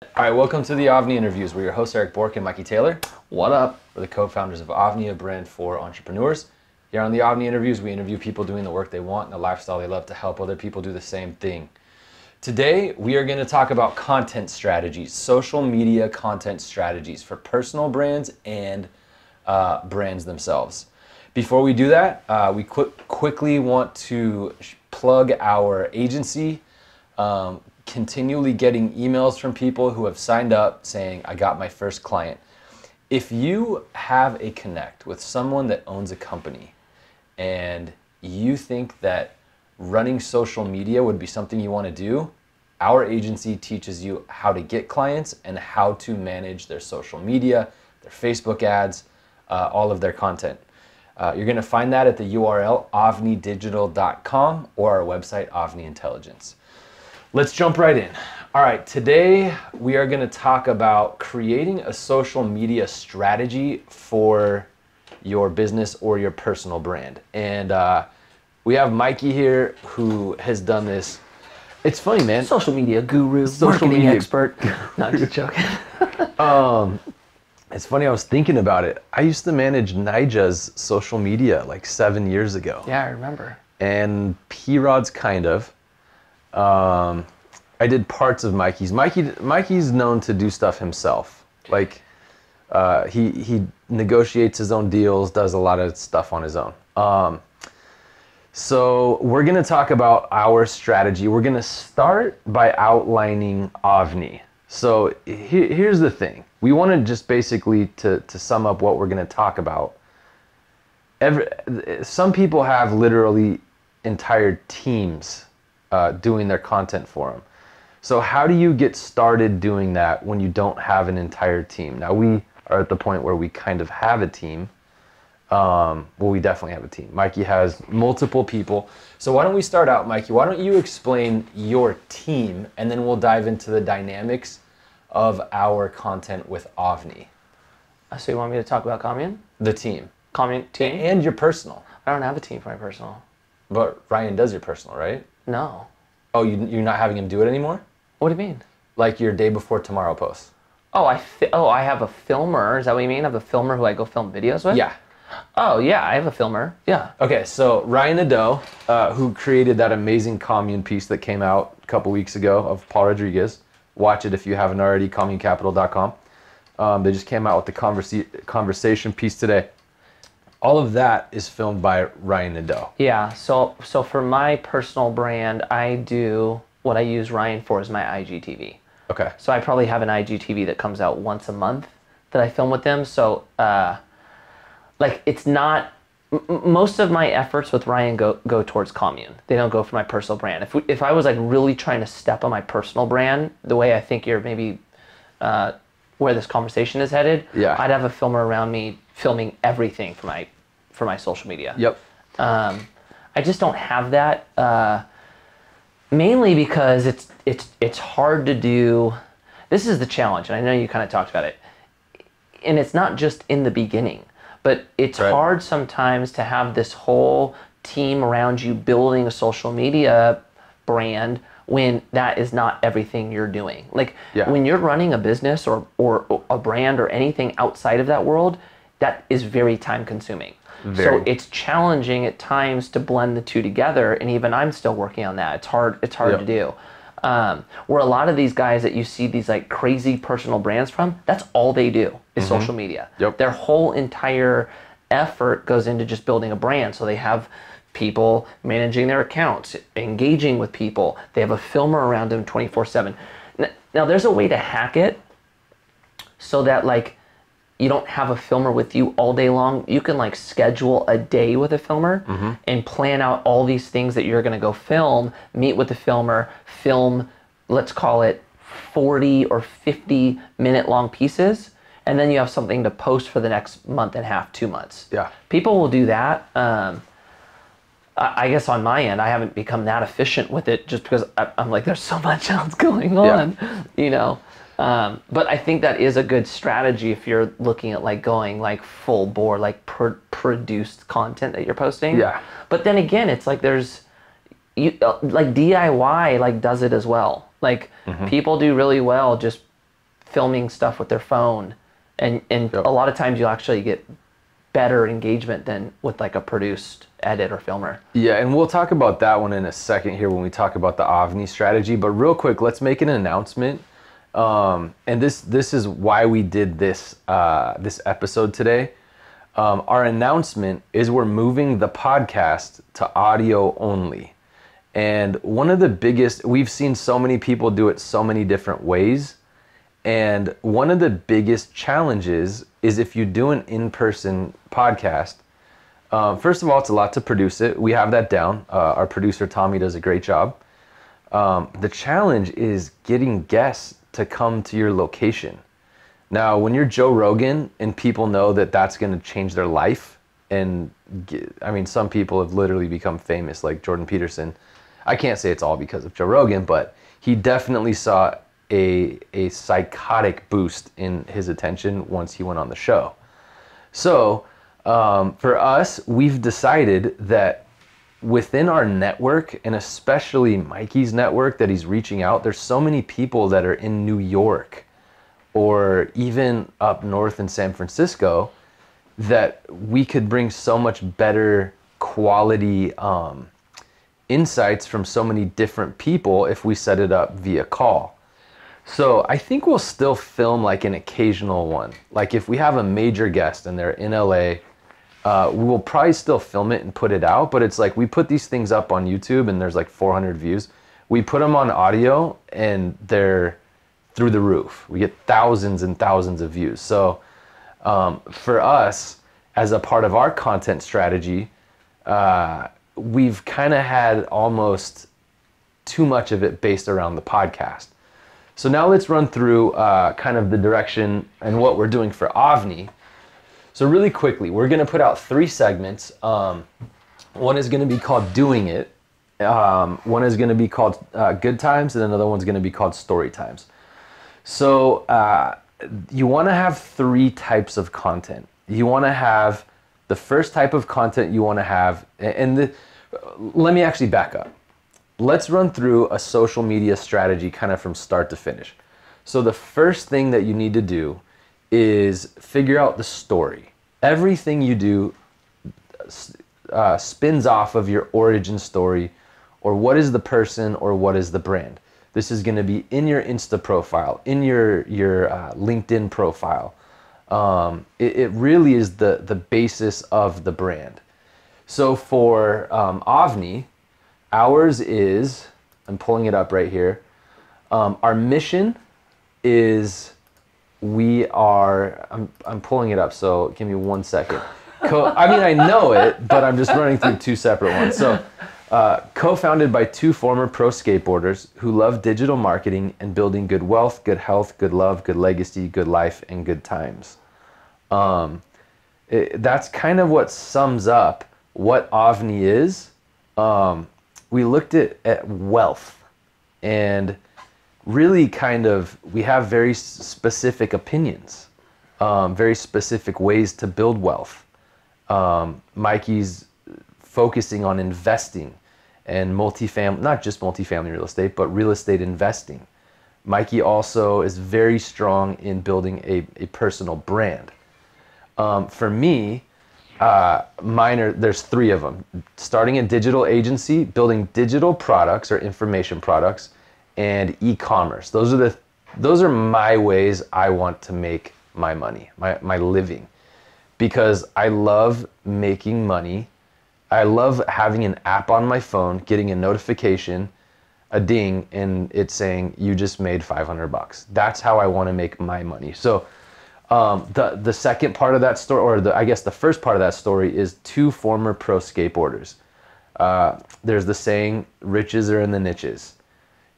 All right, welcome to the AVNI Interviews. We're your hosts, Eric Bork and Mikey Taylor. What up? We're the co-founders of AVNI, a brand for entrepreneurs. Here on the AVNI Interviews, we interview people doing the work they want and the lifestyle they love to help other people do the same thing. Today, we are going to talk about content strategies, social media content strategies for personal brands and brands themselves. Before we do that, we quickly want to plug our agency. Continually getting emails from people who have signed up saying, I got my first client. If you have a connect with someone that owns a company and you think that running social media would be something you want to do, our agency teaches you how to get clients and how to manage their social media, their Facebook ads, all of their content. You're going to find that at the URL avnidigital.com or our website, AVNI Intelligence. Let's jump right in. All right, today we are going to talk about creating a social media strategy for your business or your personal brand. And we have Mikey here who has done this. It's funny, man. Social media guru, marketing expert. No, just joking. It's funny, I was thinking about it. I used to manage Nija's social media like 7 years ago. Yeah, I remember. And P-Rod's kind of. I did parts of Mikey's. Mikey's known to do stuff himself. Like he negotiates his own deals, does a lot of stuff on his own. So we're gonna talk about our strategy. We're gonna start by outlining AVNI. So here's the thing. We want to just basically to sum up what we're gonna talk about. Some people have literally entire teams doing their content for them. So how do you get started doing that when you don't have an entire team? Now we are at the point where we kind of have a team. Well, we definitely have a team. Mikey has multiple people. So why don't we start out, Mikey? Why don't you explain your team and then we'll dive into the dynamics of our content with AVNI. So you want me to talk about Commune? The team. Commune team? And your personal. I don't have a team for my personal. But Ryan does your personal, right? No. Oh, you're not having him do it anymore? What do you mean? Like your day before tomorrow post. Oh, I have a filmer. Is that what you mean? I have a filmer who I go film videos with? Yeah. Oh, yeah, I have a filmer. Yeah. Okay, so Ryan Nadeau, who created that amazing Commune piece that came out a couple weeks ago of Paul Rodriguez. Watch it if you haven't already, communecapital.com. They just came out with the conversation piece today. All of that is filmed by Ryan Nadeau. Yeah, so for my personal brand, I do what I use Ryan for is my IGTV. Okay. So I probably have an IGTV that comes out once a month that I film with them. So like it's not, most of my efforts with Ryan go towards Commune. They don't go for my personal brand. If I was like really trying to step on my personal brand, the way I think you're maybe where this conversation is headed, yeah. I'd have a filmer around me filming everything for my social media. Yep. I just don't have that. Mainly because it's hard to do. This is the challenge, and I know you kind of talked about it. And it's not just in the beginning, but it's right. hard sometimes to have this whole team around you building a social media brand when that is not everything you're doing. Like yeah. when you're running a business or a brand or anything outside of that world, that is very time consuming. So it's challenging at times to blend the two together, and even I'm still working on that. It's hard yep. to do. Where a lot of these guys that you see these like crazy personal brands from, that's all they do is social media. Yep. Their whole entire effort goes into just building a brand. So they have people managing their accounts, engaging with people. They have a filmer around them 24/7. Now there's a way to hack it so that like you don't have a filmer with you all day long. You can like schedule a day with a filmer and plan out all these things that you're gonna go film, meet with the filmer, film, let's call it 40 or 50 minute long pieces. And then you have something to post for the next month and a half, 2 months. Yeah. People will do that. I guess on my end, I haven't become that efficient with it just because I'm like, there's so much else going on, you know? But I think that is a good strategy if you're looking at like going like full bore, like produced content that you're posting. Yeah. But then again, it's like there's like DIY like does it as well. Like people do really well just filming stuff with their phone, and a lot of times you'll actually get better engagement than with like a produced edit or filmer. Yeah, and we'll talk about that one in a second here when we talk about the AVNI strategy. But real quick, let's make an announcement. And this is why we did this this episode today. Our announcement is we're moving the podcast to audio only. And one of the biggest, we've seen so many people do it so many different ways. And one of the biggest challenges is if you do an in-person podcast, first of all, it's a lot to produce it. We have that down. Our producer, Tommy, does a great job. The challenge is getting guests to come to your location. Now, when you're Joe Rogan and people know that that's going to change their life, and I mean, some people have literally become famous, like Jordan Peterson. I can't say it's all because of Joe Rogan, but he definitely saw a psychotic boost in his attention once he went on the show. So for us, we've decided that within our network, and especially Mikey's network that he's reaching out, there's so many people that are in New York or even up north in San Francisco that we could bring so much better quality insights from so many different people if we set it up via call. So I think we'll still film like an occasional one. Like if we have a major guest and they're in LA, we will probably still film it and put it out, but it's like we put these things up on YouTube and there's like 400 views. We put them on audio and they're through the roof. We get thousands and thousands of views. So for us, as a part of our content strategy, we've kind of had almost too much of it based around the podcast. So now let's run through kind of the direction and what we're doing for AVNI. So really quickly, we're going to put out 3 segments. One is going to be called Doing It. One is going to be called Good Times, and another one's going to be called Story Times. So you want to have 3 types of content. You want to have the first type of content you want to have, and let me actually back up. Let's run through a social media strategy kind of from start to finish. So the first thing that you need to do is figure out the story. Everything you do spins off of your origin story, or what is the person or what is the brand. This is going to be in your Insta profile, in your LinkedIn profile. It really is the basis of the brand. So for AVNI, ours is, I'm pulling it up right here. Our mission is I'm pulling it up, so give me 1 second. I mean, I know it, but I'm just running through 2 separate ones. So co-founded by 2 former pro skateboarders who love digital marketing and building good wealth, good health, good love, good legacy, good life, and good times. That's kind of what sums up what AVNI is. We looked at wealth, and really kind of, we have very specific opinions, very specific ways to build wealth. Mikey's focusing on investing and multifamily, not just multifamily real estate, but real estate investing. Mikey also is very strong in building a personal brand. For me, there's 3 of them. Starting a digital agency, building digital products or information products, and e-commerce. Those are my ways I want to make my money, my living, because I love making money. I love having an app on my phone, getting a notification, a ding, and it's saying you just made $500. That's how I want to make my money. So the second part of that story, or I guess the first part of that story, is 2 former pro skateboarders. There's the saying, riches are in the niches.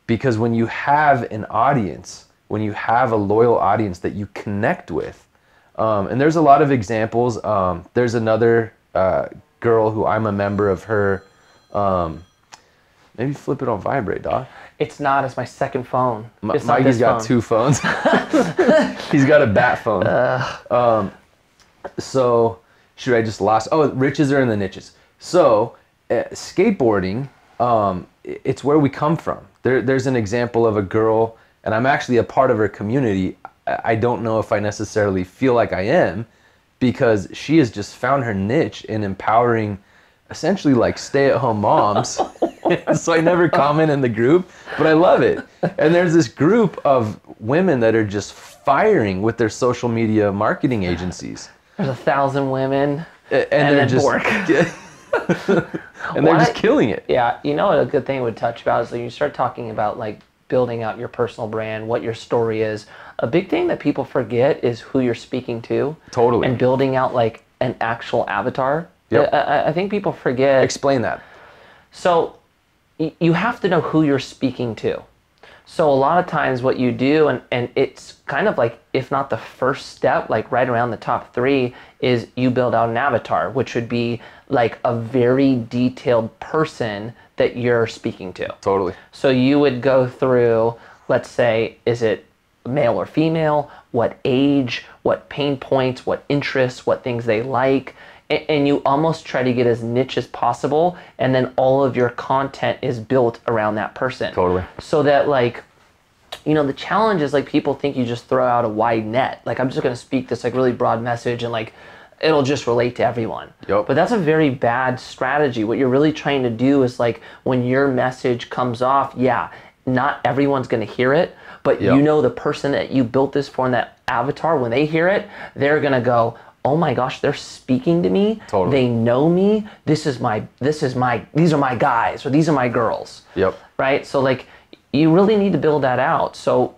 Because when you have an audience, when you have a loyal audience that you connect with, and there's a lot of examples. There's another girl who I'm a member of her. Maybe flip it on vibrate, dog. It's not. It's my second phone. Mikey's got 2 phones. He's got a bat phone. So should I just lost? Oh, riches are in the niches. So skateboarding, it's where we come from. There's an example of a girl, and I'm actually a part of her community. I don't know if I necessarily feel like I am, because she has just found her niche in empowering essentially like stay-at-home moms. So I never comment in the group, but I love it. And there's this group of women that are just firing with their social media marketing agencies. There's 1,000 women, and then they're just Bork. and they're just killing it. Yeah, you know what a good thing would touch about is when you start talking about like building out your personal brand, what your story is. A big thing that people forget is who you're speaking to. Totally. And building out like an actual avatar. Yep. I think people forget. Explain that. So you have to know who you're speaking to. So a lot of times what you do, and it's kind of like, if not the first step, like right around the top 3, is you build out an avatar, which would be like a very detailed person that you're speaking to. Totally. So you would go through, let's say, is it male or female, what age, what pain points, what interests, what things they like, and you almost try to get as niche as possible, and then all of your content is built around that person. Totally. So that, like, you know, the challenge is like people think you just throw out a wide net. Like, I'm just going to speak this like really broad message and like it'll just relate to everyone. Yep. But that's a very bad strategy. What you're really trying to do is like when your message comes off, yeah, not everyone's going to hear it, but Yep. you know the person that you built this for in that avatar, when they hear it, they're going to go, oh my gosh, they're speaking to me. Totally. They know me. These are my guys, or these are my girls. Yep. Right? So like you really need to build that out. So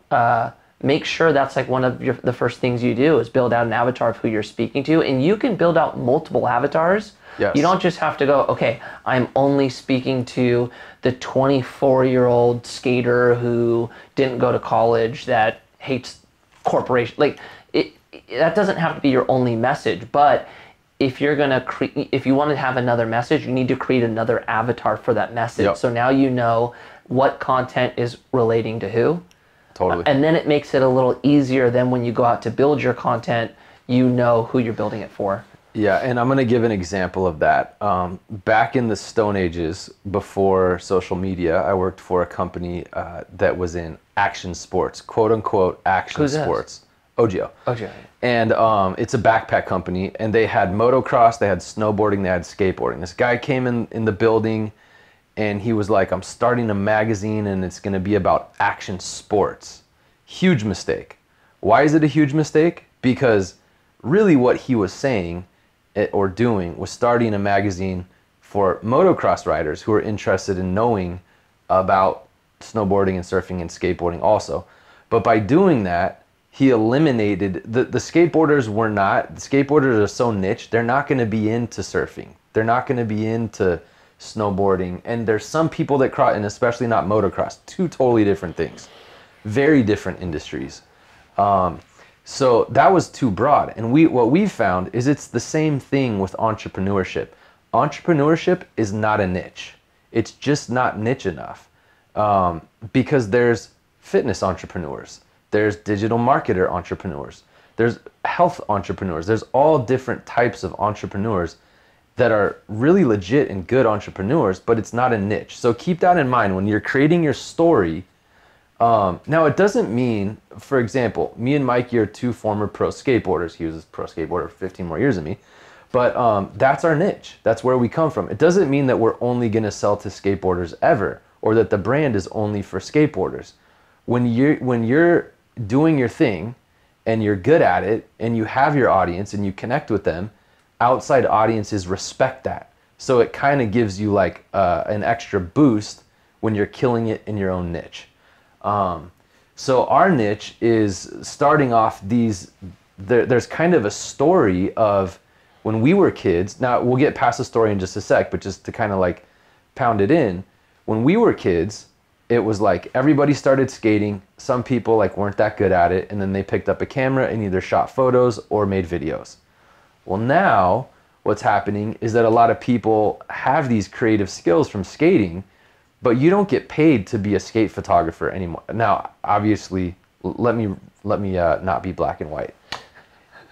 make sure that's like one of the first things you do is build out an avatar of who you're speaking to. And you can build out multiple avatars. Yes. You don't just have to go, okay, I'm only speaking to the 24-year-old skater who didn't go to college that hates corporation. Like that doesn't have to be your only message, but if you're gonna if you want to have another message, you need to create another avatar for that message. Yep. So now you know what content is relating to who. Totally. And then it makes it a little easier. Then when you go out to build your content, you know who you're building it for. Yeah, and I'm going to give an example of that. Back in the Stone Ages, before social media, I worked for a company that was in action sports, quote unquote action Who's this? sports. OGO. Okay. And it's a backpack company, and they had motocross, they had snowboarding, they had skateboarding. This guy came in the building, and he was like, I'm starting a magazine, and it's going to be about action sports. Huge mistake. Why is it a huge mistake? Because really what he was saying or doing was starting a magazine for motocross riders who are interested in knowing about snowboarding and surfing and skateboarding also. But by doing that, he eliminated the skateboarders the skateboarders are so niche, they're not going to be into surfing. They're not going to be into snowboarding. And there's some people that cross, and especially not motocross, two totally different things, very different industries. So that was too broad. And what we found is it's the same thing with entrepreneurship. Entrepreneurship is not a niche. It's just not niche enough. Because there's fitness entrepreneurs, there's digital marketer entrepreneurs, there's health entrepreneurs, there's all different types of entrepreneurs that are really legit and good entrepreneurs, but it's not a niche. So keep that in mind when you're creating your story. Now, it doesn't mean, for example, me and Mikey are two former pro skateboarders. He was a pro skateboarder for 15 more years than me. But that's our niche. That's where we come from. It doesn't mean that we're only going to sell to skateboarders ever, or that the brand is only for skateboarders. When you're doing your thing and you're good at it and you have your audience and you connect with them, outside audiences respect that. So it kind of gives you like an extra boost when you're killing it in your own niche. So our niche is starting off there's kind of a story of when we were kids. Now we'll get past the story in just a sec, but just to kind of like pound it in, when we were kids, it was like everybody started skating. Some people like weren't that good at it, and then they picked up a camera and either shot photos or made videos. Well, now what's happening is that a lot of people have these creative skills from skating, but you don't get paid to be a skate photographer anymore. Now, obviously, let me not be black and white.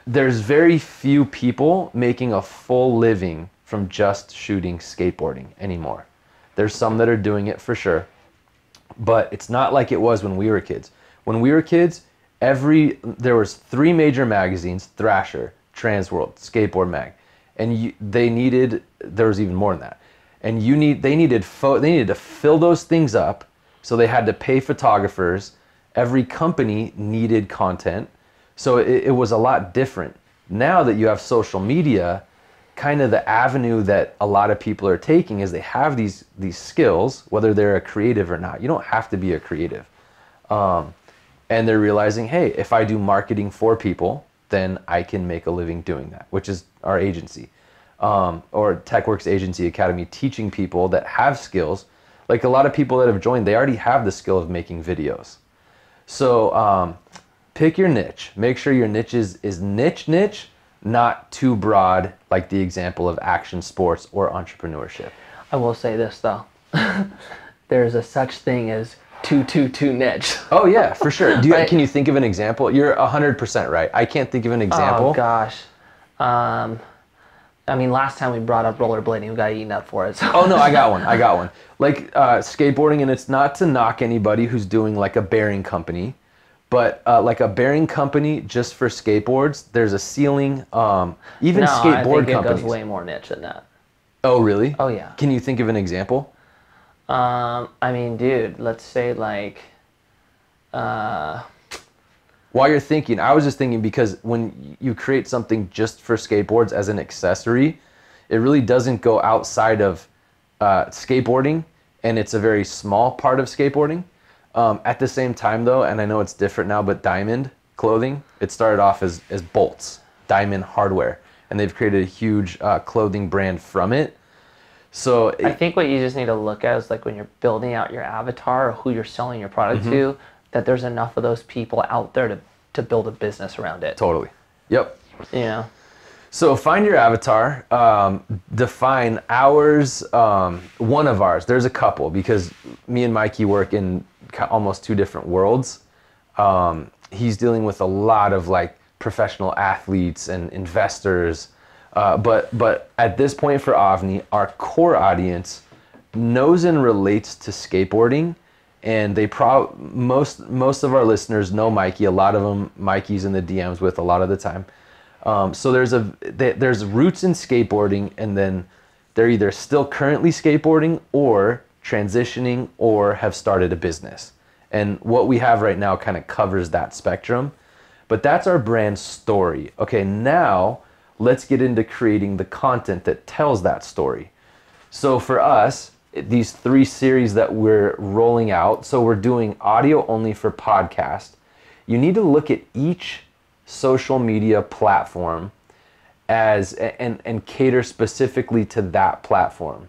There's very few people making a full living from just shooting skateboarding anymore. There's some that are doing it for sure, but it's not like it was when we were kids. When we were kids, there was 3 major magazines: Thrasher, Transworld, Skateboard Mag, and there was even more than that. And they needed to fill those things up, so they had to pay photographers. Every company needed content, so it was a lot different. Now that you have social media, kind of the avenue that a lot of people are taking is they have these skills, whether they're a creative or not. You don't have to be a creative. And they're realizing, hey, if I do marketing for people, then I can make a living doing that, which is our agency. Or TechWorks Agency Academy, teaching people that have skills. Like a lot of people that have joined, they already have the skill of making videos. So pick your niche. Make sure your niche is niche, not too broad, like the example of action sports or entrepreneurship. I will say this though, there's a such thing as too niche. Oh yeah, for sure. Right? Can you think of an example? You're 100% right. I can't think of an example. Oh gosh. I mean, last time we brought up rollerblading, we got eaten up for it. So. Oh no, I got one. Like skateboarding, and it's not to knock anybody who's doing like a bearing company, but like a bearing company just for skateboards, there's a ceiling. Even skateboard companies. It goes way more niche than that. Oh really? Oh yeah. Can you think of an example? I mean, dude, let's say like. While you're thinking, I was just thinking, because when you create something just for skateboards as an accessory, it really doesn't go outside of skateboarding, and it's a very small part of skateboarding. At the same time though, and I know it's different now, but Diamond clothing, it started off as bolts, Diamond hardware, and they've created a huge clothing brand from it. So I think what you just need to look at is like when you're building out your avatar or who you're selling your product to, that there's enough of those people out there to build a business around it. Totally. Yep. You know? So find your avatar, define ours, one of ours. There's a couple, because me and Mikey work in almost 2 different worlds. He's dealing with a lot of like professional athletes and investors. But at this point for AVNI, our core audience knows and relates to skateboarding. And most of our listeners know Mikey. A lot of them, Mikey's in the DMs with a lot of the time. So there's roots in skateboarding, and then they're either still currently skateboarding or transitioning or have started a business. And what we have right now kind of covers that spectrum. But that's our brand story. Okay, now let's get into creating the content that tells that story. So for us, these 3 series that we're rolling out, so we're doing audio only for podcast. You need to look at each social media platform and cater specifically to that platform.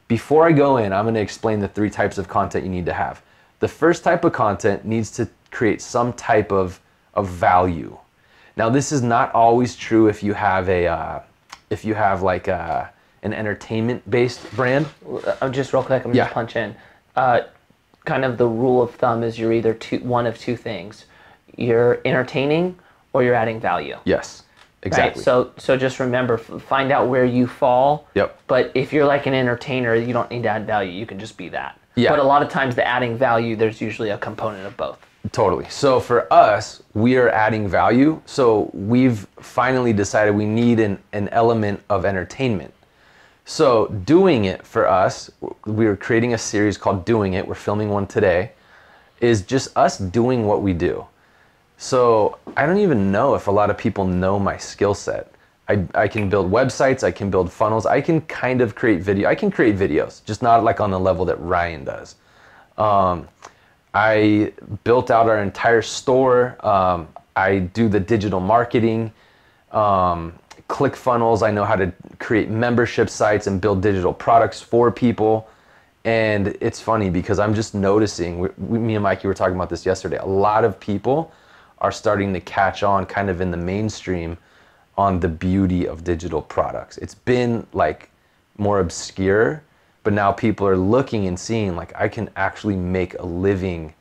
Before I go in, I'm going to explain the 3 types of content you need to have. The first type of content needs to create some type of value. Now, this is not always true if you have an entertainment-based brand. Just real quick, I'm just punch in. Kind of the rule of thumb is you're either one of 2 things. You're entertaining or you're adding value. Yes, exactly. Right? So just remember, find out where you fall. Yep. But if you're like an entertainer, you don't need to add value. You can just be that. Yeah. But a lot of times the adding value, there's usually a component of both. Totally. So for us, we are adding value. So we've finally decided we need an element of entertainment. So doing it for us, we're creating a series called Doing It. We're filming one today. Is just us doing what we do. So I don't even know if a lot of people know my skill set. I can build websites, I can build funnels, I can kind of create video. I can create videos, just not like on the level that Ryan does. I built out our entire store. I do the digital marketing, ClickFunnels. I know how to create membership sites and build digital products for people. And it's funny because I'm just noticing, me and Mikey were talking about this yesterday, a lot of people are starting to catch on kind of in the mainstream on the beauty of digital products. It's been like more obscure, but now people are looking and seeing like I can actually make a living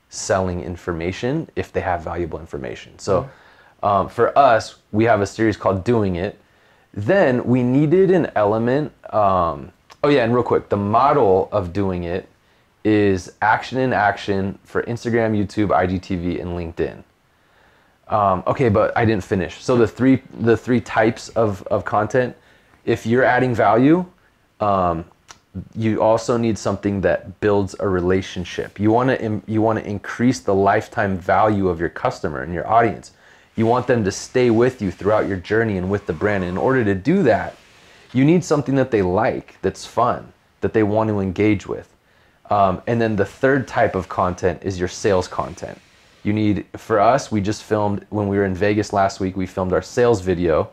selling information if they have valuable information. So for us, we have a series called Doing It. Then we needed an element, oh yeah, and real quick, the model of Doing It is action in action for Instagram, YouTube, IGTV, and LinkedIn. Okay, but I didn't finish. So the three types of content, if you're adding value, you also need something that builds a relationship. You want to increase the lifetime value of your customer and your audience. You want them to stay with you throughout your journey and with the brand. And in order to do that, you need something that they like, that's fun, that they want to engage with. And then the third type of content is your sales content. For us, we just filmed, when we were in Vegas last week, we filmed our sales video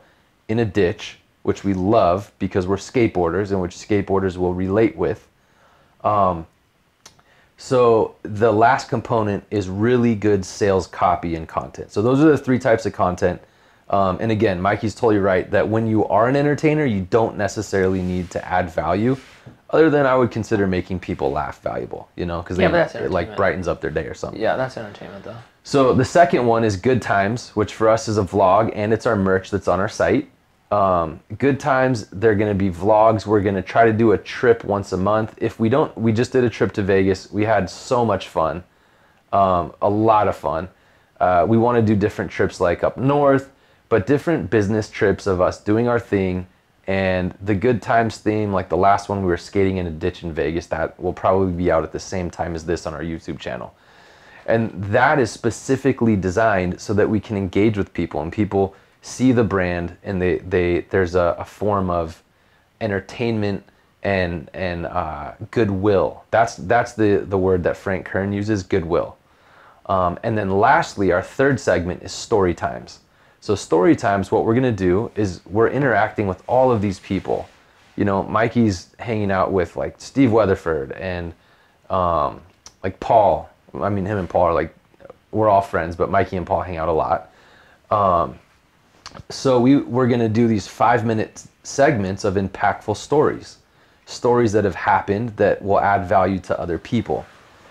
in a ditch, which we love because we're skateboarders and which skateboarders will relate with. So the last component is really good sales copy and content. So those are the three types of content. And again, Mikey's totally right that when you are an entertainer, you don't necessarily need to add value, other than I would consider making people laugh valuable, because it like brightens up their day or something. Yeah, that's entertainment though. So the second one is Good Times, which for us is a vlog, and it's our merch that's on our site. Good Times, they're going to be vlogs. We're going to try to do a trip once a month. If we don't, we just did a trip to Vegas. We had so much fun, a lot of fun. We want to do different trips like up north, but different business trips of us doing our thing. And the Good Times theme, like the last one, we were skating in a ditch in Vegas, that will probably be out at the same time as this on our YouTube channel. And that is specifically designed so that we can engage with people and people see the brand, and there's a form of entertainment and goodwill. That's the word that Frank Kern uses, goodwill. And then lastly, our third segment is story times. So story times, what we're gonna do is we're interacting with all of these people. Mikey's hanging out with like Steve Weatherford and like Paul. I mean, him and Paul are like, we're all friends, but Mikey and Paul hang out a lot. So we're gonna do these 5-minute segments of impactful stories that have happened that will add value to other people.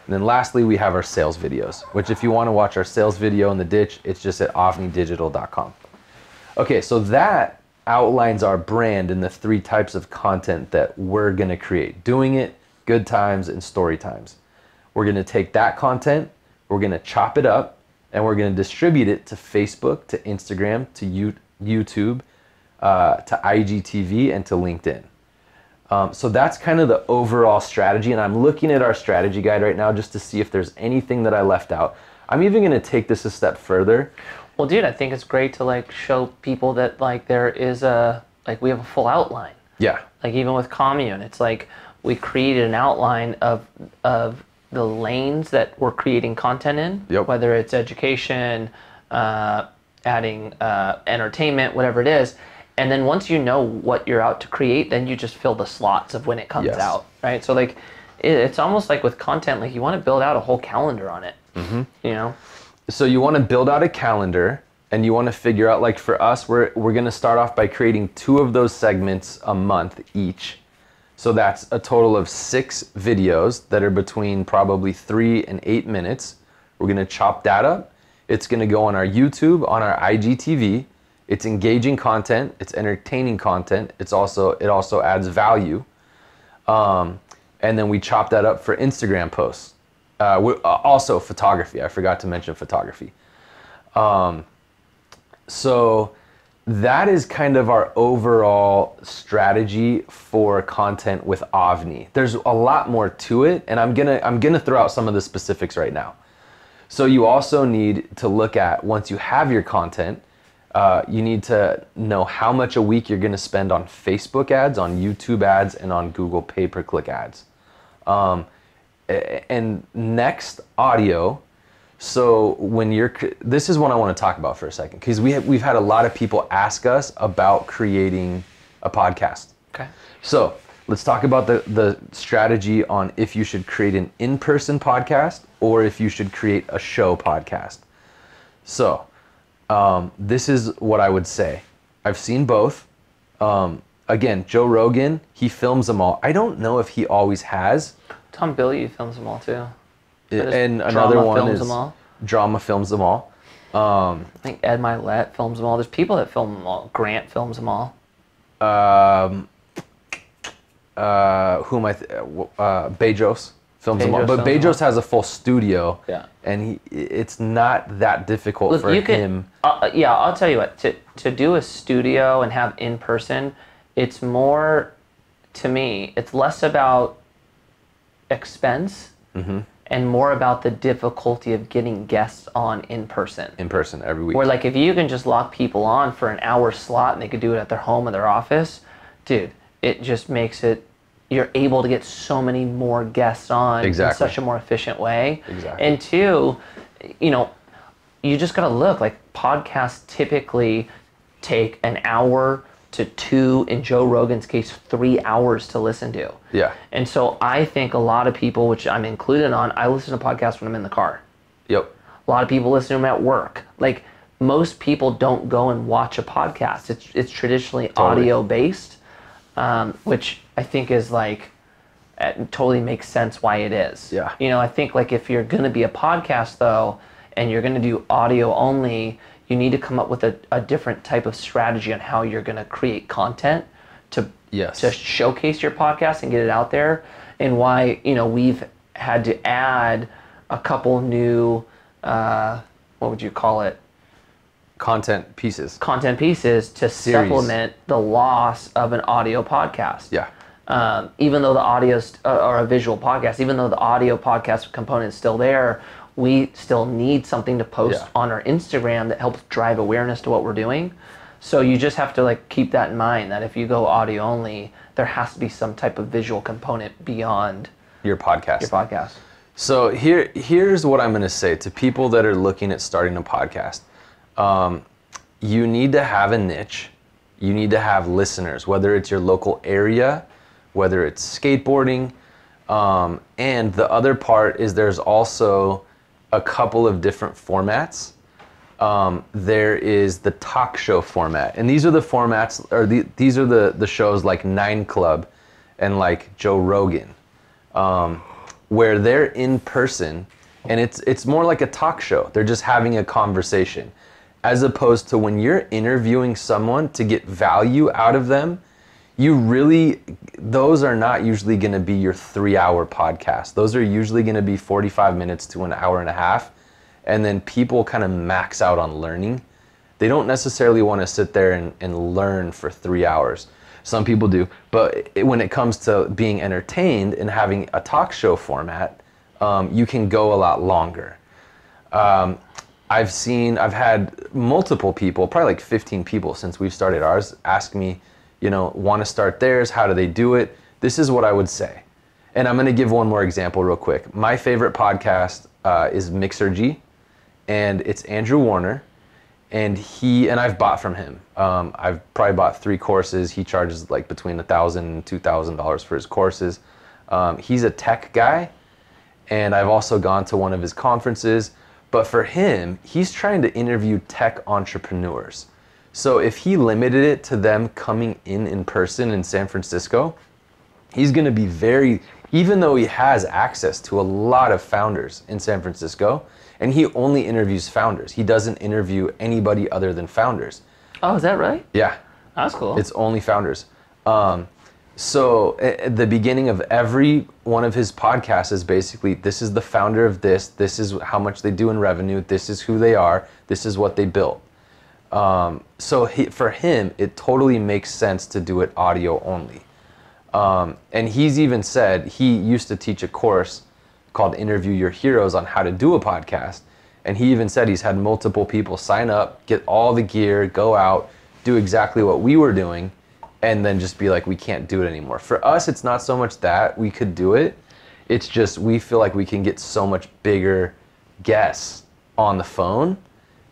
And then lastly, we have our sales videos, which if you want to watch our sales video in the ditch, it's just at avnidigital.com. Okay, so that outlines our brand and the three types of content that we're gonna create. Doing it, Good Times, and Story Times. We're gonna take that content, we're gonna chop it up, and we're gonna distribute it to Facebook, to Instagram, to YouTube, to IGTV, and to LinkedIn. So that's kind of the overall strategy, and I'm looking at our strategy guide right now just to see if there's anything that I left out. I'm even gonna take this a step further. Well, dude, I think it's great to like show people that like there is we have a full outline. Yeah. Like even with Commune, it's like we created an outline of the lanes that we're creating content in, yep. Whether it's education, adding entertainment, whatever it is. And then once you know what you're out to create, then you just fill the slots of when it comes out, right? So like, it's almost like with content, like you want to build out a whole calendar on it, So you want to build out a calendar, and you want to figure out, like for us, we're going to start off by creating 2 of those segments a month each. So that's a total of 6 videos that are between probably 3 and 8 minutes. We're going to chop that up. It's going to go on our YouTube, on our IGTV. It's engaging content, it's entertaining content, it also adds value. And then we chop that up for Instagram posts. Also photography, I forgot to mention photography. So that is kind of our overall strategy for content with AVNI. There's a lot more to it, and I'm gonna throw out some of the specifics right now. So you also need to look at, once you have your content, you need to know how much a week you're going to spend on Facebook ads, on YouTube ads, and on Google pay-per-click ads. And next, audio. So this is what I want to talk about for a second, because we've had a lot of people ask us about creating a podcast. Okay. So let's talk about the strategy on if you should create an in-person podcast or if you should create a show podcast. So this is what I would say. I've seen both. Again, Joe Rogan, he films them all. I don't know if he always has. Tom Billy films them all too. And another one is Drama films them all. I think Ed Milet films them all. There's people that film them all. Grant films them all. Who am I? Bezos films them all. But Bezos has a full studio. Yeah. And it's not that difficult for him. Yeah, I'll tell you what. To do a studio and have in person, it's more, to me, it's less about expense and more about the difficulty of getting guests on in person. In person every week. Where like if you can just lock people on for an hour slot and they could do it at their home or their office, dude, it just makes it, you're able to get so many more guests on in such a more efficient way. Exactly. And two, you know, you just gotta look, like podcasts typically take an hour to 2, in Joe Rogan's case, 3 hours to listen to. Yeah. And so I think a lot of people, which I'm included on, I listen to podcasts when I'm in the car. Yep. A lot of people listen to them at work. Like most people don't go and watch a podcast. It's traditionally audio based, which I think is like, it totally makes sense why it is. Yeah. You know, I think like if you're going to be a podcast though, and you're going to do audio only, you need to come up with a different type of strategy on how you're going to create content to showcase your podcast and get it out there. And why, you know, we've had to add a couple new, what would you call it? Content pieces to supplement the loss of an audio podcast. Yeah. Even though the audio's or a visual podcast, even though the audio podcast component is still there, we still need something to post on our Instagram that helps drive awareness to what we're doing. So you just have to like keep that in mind, that if you go audio only, there has to be some type of visual component beyond your podcast. So here's what I'm going to say to people that are looking at starting a podcast. You need to have a niche. You need to have listeners, whether it's your local area, whether it's skateboarding. And the other part is there's also a couple of different formats. There is the talk show format, and these are the formats, or these are the shows like 9 Club and like Joe Rogan, where they're in person, and it's more like a talk show. They're just having a conversation, as opposed to when you're interviewing someone to get value out of them. Those are not usually going to be your 3-hour podcast. Those are usually going to be 45 minutes to an hour and a half. And then people kind of max out on learning. They don't necessarily want to sit there and learn for 3 hours. Some people do. But when it comes to being entertained and having a talk show format, you can go a lot longer. I've had multiple people, probably like 15 people since we've started ours, ask me, want to start theirs. How do they do it? This is what I would say. And I'm going to give one more example real quick. My favorite podcast is Mixergy, and it's Andrew Warner, and I've bought from him. I've probably bought 3 courses. He charges like between $1,000 and $2,000 for his courses. He's a tech guy, and I've also gone to one of his conferences. But for him, he's trying to interview tech entrepreneurs. So if he limited it to them coming in person in San Francisco, he's going to be even though he has access to a lot of founders in San Francisco, and he only interviews founders. He doesn't interview anybody other than founders. Oh, is that right? Yeah. That's cool. It's only founders. So at the beginning of every one of his podcasts is basically, this is the founder of this is how much they do in revenue, this is who they are, this is what they built. So for him, it totally makes sense to do it audio only. And he's even said he used to teach a course called Interview Your Heroes on how to do a podcast. And he even said he's had multiple people sign up, get all the gear, go out, do exactly what we were doing, and then just be like, we can't do it anymore. For us, it's not so much that we could do it. It's just we feel like we can get so much bigger guests on the phone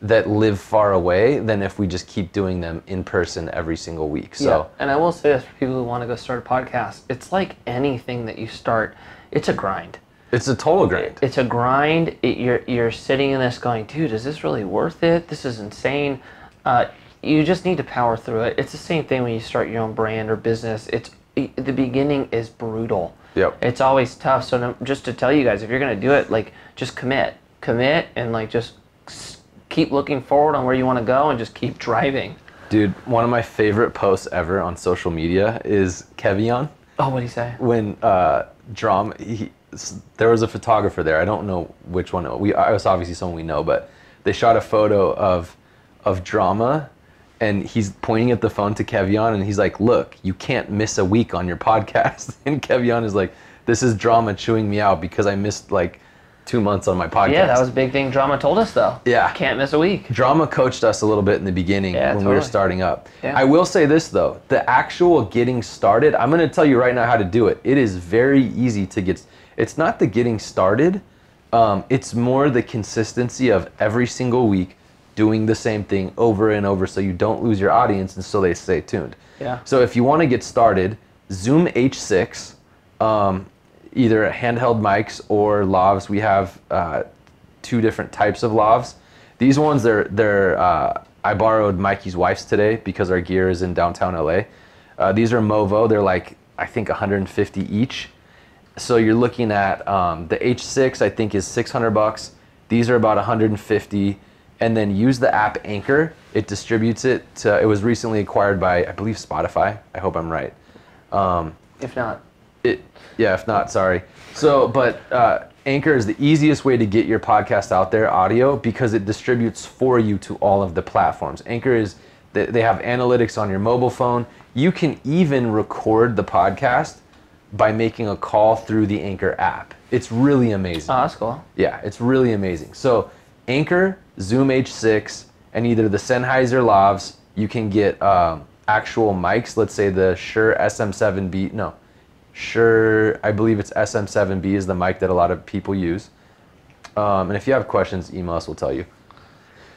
that live far away than if we just keep doing them in person every single week. So, yeah. And I will say this for people who want to go start a podcast, it's like anything that you start, it's a grind. It's a total grind. It's a grind. You're sitting in this going, dude, is this really worth it? This is insane. You just need to power through it. It's the same thing when you start your own brand or business. The beginning is brutal. Yep. It's always tough. So just to tell you guys, if you're going to do it, like just commit and like just keep looking forward on where you want to go and just keep driving. Dude, one of my favorite posts ever on social media is Kevion. Oh, what'd he say? When there was a photographer there. I don't know which one. It was obviously someone we know, but they shot a photo of Drama, and he's pointing at the phone to Kevion, and he's like, "Look, you can't miss a week on your podcast." And Kevion is like, "This is Drama chewing me out because I missed like 2 months on my podcast." Yeah, that was a big thing Drama told us, though. Yeah. Can't miss a week. Drama coached us a little bit in the beginning when we were starting up. Yeah. I will say this, though. The actual getting started, I'm going to tell you right now how to do it. It is very easy to get. It's not the getting started. It's more the consistency of every single week doing the same thing over and over so you don't lose your audience and so they stay tuned. Yeah. So if you want to get started, Zoom H6, either handheld mics or lavs. We have 2 different types of lavs. These ones, I borrowed Mikey's wife's today because our gear is in downtown LA. These are Movo. They're like, I think 150 each. So you're looking at the H6, I think is $600. These are about 150. And then use the app Anchor. It distributes it to, it was recently acquired by, I believe, Spotify. I hope I'm right. If not. If not, sorry. So, but Anchor is the easiest way to get your podcast out there, audio, because it distributes for you to all of the platforms. Anchor is, they have analytics on your mobile phone. You can even record the podcast by making a call through the Anchor app. It's really amazing. Oh, that's cool. Yeah, it's really amazing. So Anchor, Zoom H6, and either the Sennheiser lavs, you can get actual mics. Let's say the Shure SM7B, Shure, I believe it's SM7B is the mic that a lot of people use. And if you have questions, email us, we'll tell you.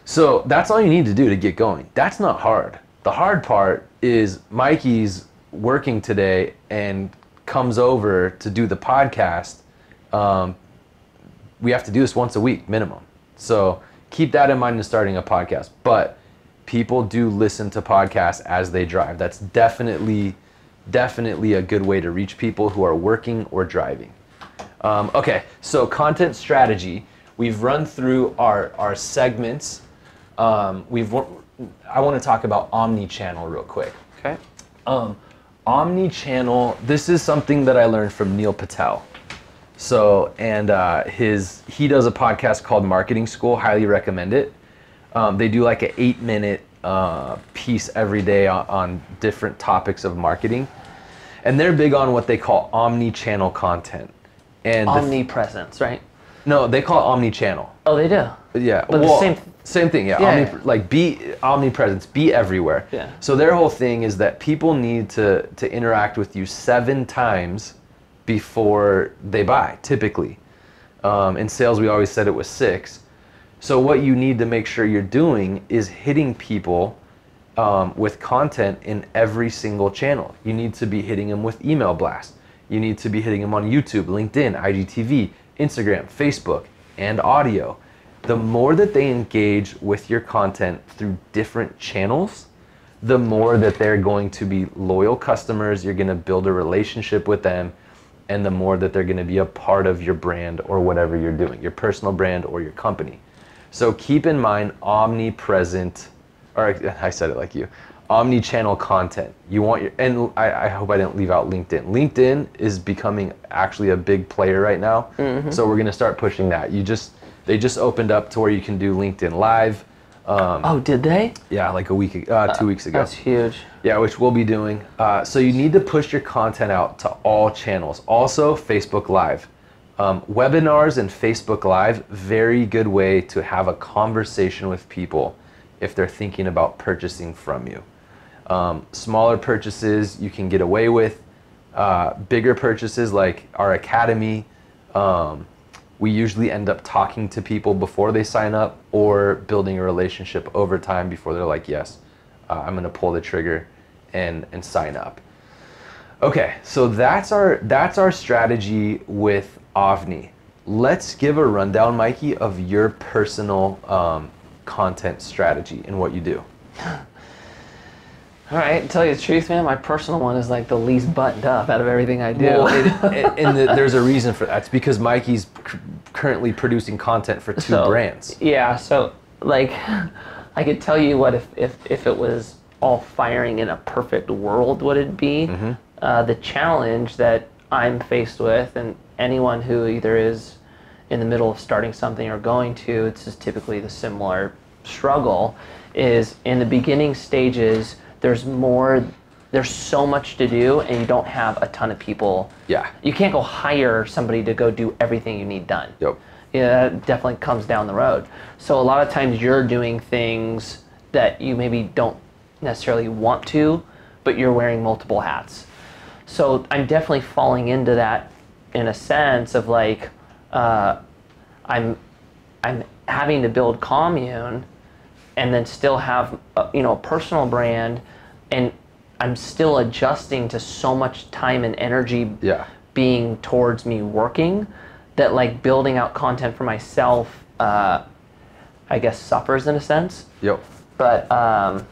So that's all you need to do to get going. That's not hard. The hard part is Mikey's working today and comes over to do the podcast. We have to do this once a week minimum. So keep that in mind in starting a podcast. But people do listen to podcasts as they drive. That's definitely a good way to reach people who are working or driving. Okay, so content strategy. We've run through our segments. I want to talk about omni-channel real quick. Okay. Omni-channel, this is something that I learned from Neil Patel. So, and he does a podcast called Marketing School, highly recommend it. They do like an 8-minute piece every day on different topics of marketing. And they're big on what they call omni-channel content. And omnipresence, right? No, they call it omni-channel. Oh, they do? Yeah. But well, the same thing, yeah. Yeah. Be omnipresence, be everywhere. Yeah. So their whole thing is that people need to interact with you 7 times before they buy, typically. In sales, we always said it was 6. So what you need to make sure you're doing is hitting people with content in every single channel. You need to be hitting them with email blasts. You need to be hitting them on YouTube, LinkedIn, IGTV, Instagram, Facebook, and audio. The more that they engage with your content through different channels, the more that they're going to be loyal customers. You're going to build a relationship with them, and the more that they're going to be a part of your brand or whatever you're doing, your personal brand or your company. So keep in mind omnipresent, or I said it like you, omni-channel content. You want your, and I hope I didn't leave out LinkedIn. LinkedIn is becoming actually a big player right now. Mm-hmm. So we're going to start pushing that. They just opened up to where you can do LinkedIn Live. Oh, did they? Yeah, like 2 weeks ago. That's huge. Yeah, which we'll be doing. So you need to push your content out to all channels. Also, Facebook Live. Webinars and Facebook Live, very good way to have a conversation with people if they're thinking about purchasing from you. Smaller purchases you can get away with. Bigger purchases like our academy, we usually end up talking to people before they sign up or building a relationship over time before they're like, yes, I'm going to pull the trigger and sign up. Okay, so that's our strategy with AVNI. Let's give a rundown, Mikey, of your personal content strategy and what you do. All right, to tell you the truth, man, my personal one is like the least buttoned up out of everything I do. Well, there's a reason for that. It's because Mikey's currently producing content for 2 brands. Yeah, so like I could tell you what if it was all firing in a perfect world, what it'd be. Mm-hmm. The challenge that I'm faced with, and anyone who either is in the middle of starting something or going to, it's just typically the similar struggle, is in the beginning stages, there's so much to do and you don't have a ton of people. Yeah. You can't go hire somebody to go do everything you need done. Yep. Yeah, that definitely comes down the road. So a lot of times you're doing things that you maybe don't necessarily want to, but you're wearing multiple hats. So I'm definitely falling into that in a sense of like, I'm having to build commune and then still have a personal brand, and I'm still adjusting to so much time and energy being towards me working, that like building out content for myself, I guess suffers in a sense. Yep. But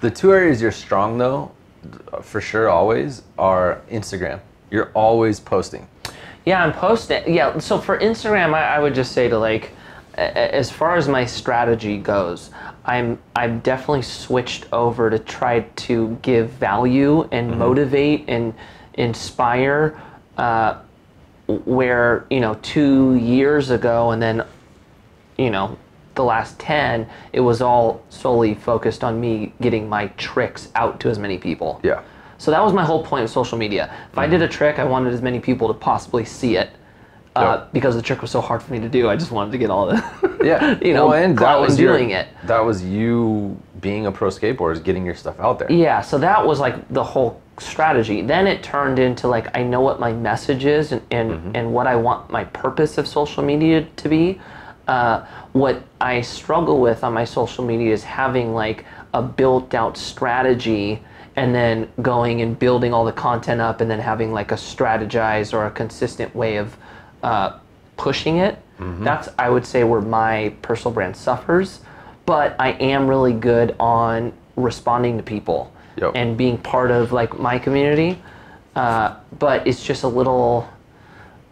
the two areas you're strong though, for sure always, are Instagram. You're always posting. Yeah, I'm posting. Yeah, so for Instagram, I would just say to like, as far as my strategy goes, I've definitely switched over to try to give value and motivate and inspire. Where 2 years ago, and then the last 10, it was all solely focused on me getting my tricks out to as many people. Yeah. So that was my whole point of social media. If I did a trick, I wanted as many people to possibly see it. Because the trick was so hard for me to do, I just wanted to get all the and clout in doing it. That was you being a pro skateboarder, is getting your stuff out there. Yeah, so that was like the whole strategy. Then it turned into like, I know what my message is and what I want my purpose of social media to be. What I struggle with on my social media is having like a built out strategy and then going and building all the content up and then having like a strategized or a consistent way of pushing it. That's, I would say, where my personal brand suffers. But I am really good on responding to people and being part of like my community. But it's just a little,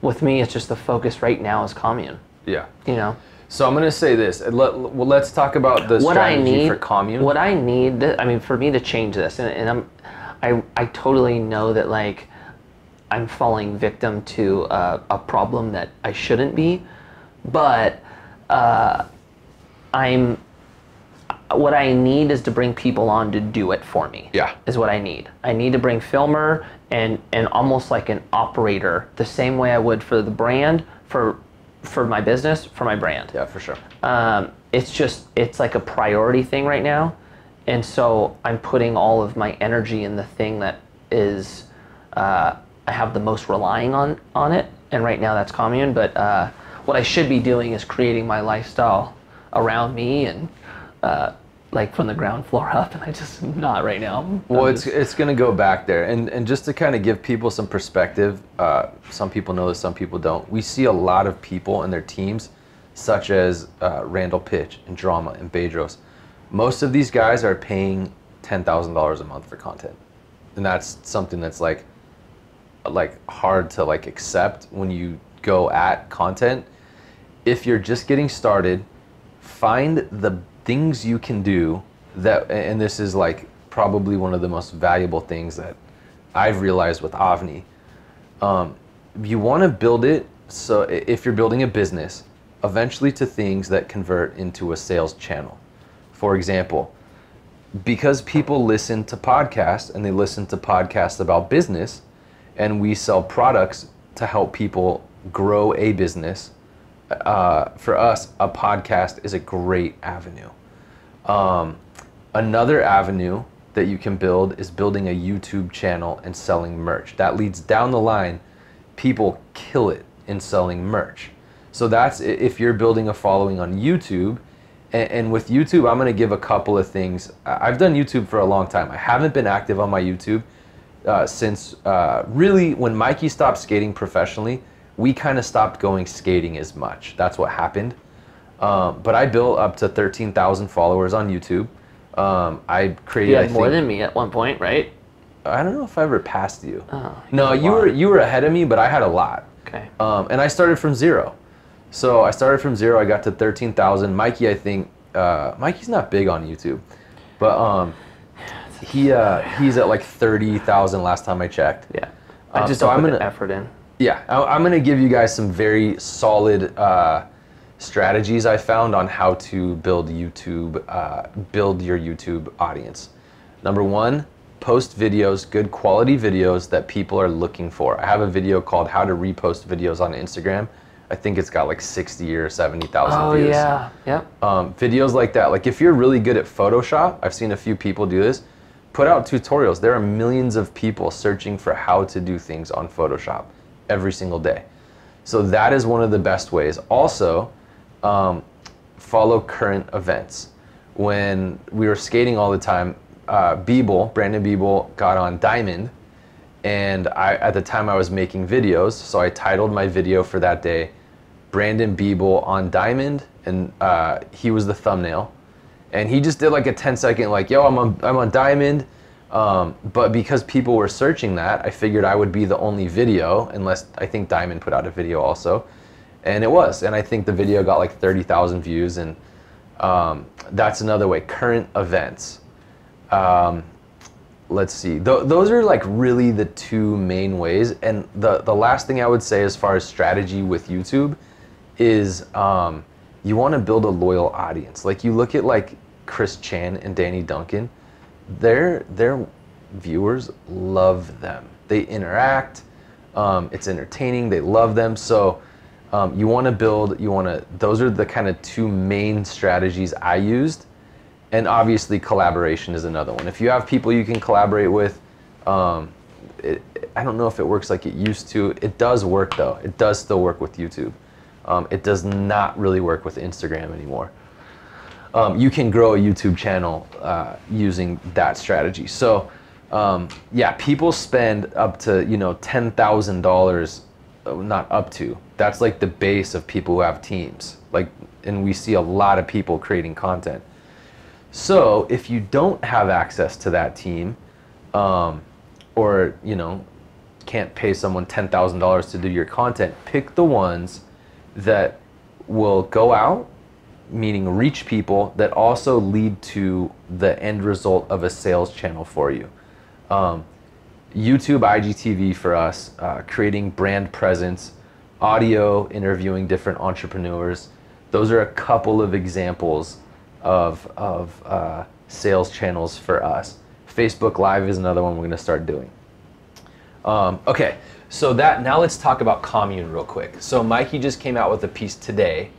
with me, it's just the focus right now is commune. Yeah. So I'm going to say this. Let's talk about the strategy for commune. What I need, for me to change this, and I totally know that like I'm falling victim to a problem that I shouldn't be, but what I need is to bring people on to do it for me. Yeah. Is what I need. I need to bring filmer and almost like an operator, the same way I would for the brand, for my business, for my brand. Yeah, for sure. It's like a priority thing right now. And so I'm putting all of my energy in the thing that is, I have the most relying on it. And right now that's commune. But what I should be doing is creating my lifestyle around me and like from the ground floor up. And I just am not right now. It's going to go back there. And just to kind of give people some perspective, some people know this, some people don't. We see a lot of people and their teams, such as Randall Pitch and Drama and Bedros. Most of these guys are paying $10,000 a month for content. And that's something that's like hard to like accept when you go at content. If you're just getting started, find the things you can do that, and this is like probably one of the most valuable things that I've realized with AVNI. You want to build it, so if you're building a business, eventually to things that convert into a sales channel. For example, because people listen to podcasts and they listen to podcasts about business, and we sell products to help people grow a business, for us, a podcast is a great avenue. Another avenue that you can build is building a YouTube channel and selling merch. That leads down the line, people kill it in selling merch. So that's if you're building a following on YouTube. And with YouTube, I'm gonna give a couple of things. I've done YouTube for a long time. I haven't been active on my YouTube since really when Mikey stopped skating professionally, we kind of stopped going skating as much. That's what happened. But I built up to 13,000 followers on YouTube. I created. You had more than me at one point, right? I don't know if I ever passed you. Oh, no, you were ahead of me, but I had a lot. Okay. And I started from zero. So I started from zero. I got to 13,000. Mikey, I think Mikey's not big on YouTube, but he's at like 30,000 last time I checked. Yeah. I just don't put the effort in. Yeah, I'm going to give you guys some very solid strategies I found on how to build your YouTube audience. Number one, post videos, good quality videos that people are looking for. I have a video called How to Repost Videos on Instagram. I think it's got like 60 or 70,000 views. Oh yeah, yep. Videos like that, like if you're really good at Photoshop, I've seen a few people do this, put out tutorials. There are millions of people searching for how to do things on Photoshop every single day. So that is one of the best ways. Also, follow current events. When we were skating all the time, Brandon Biebel got on Diamond, and at the time I was making videos, so I titled my video for that day, Brandon Biebel on Diamond, and he was the thumbnail. And he just did like a 10-second, like, yo, I'm on Diamond. But because people were searching that, I figured I would be the only video, unless I think Diamond put out a video also. And it was, and I think the video got like 30,000 views, and that's another way, current events. Let's see, those are like really the two main ways. And the last thing I would say as far as strategy with YouTube is you want to build a loyal audience. Like you look at like Chris Chan and Danny Duncan, their viewers love them. They interact, it's entertaining, they love them. So those are the kind of two main strategies I used. And obviously collaboration is another one. If you have people you can collaborate with, I don't know if it works like it used to. It does work though. It does still work with YouTube. It does not really work with Instagram anymore. You can grow a YouTube channel using that strategy. So yeah, people spend up to $10,000, not up to. That's like the base of people who have teams. And we see a lot of people creating content. So if you don't have access to that team, or can't pay someone $10,000 to do your content, pick the ones that will go out, meaning reach people, that also lead to the end result of a sales channel for you. YouTube, IGTV for us, creating brand presence, audio, interviewing different entrepreneurs. Those are a couple of examples of sales channels for us. Facebook Live is another one we're going to start doing. Okay, so now let's talk about commune real quick. So Mikey just came out with a piece today.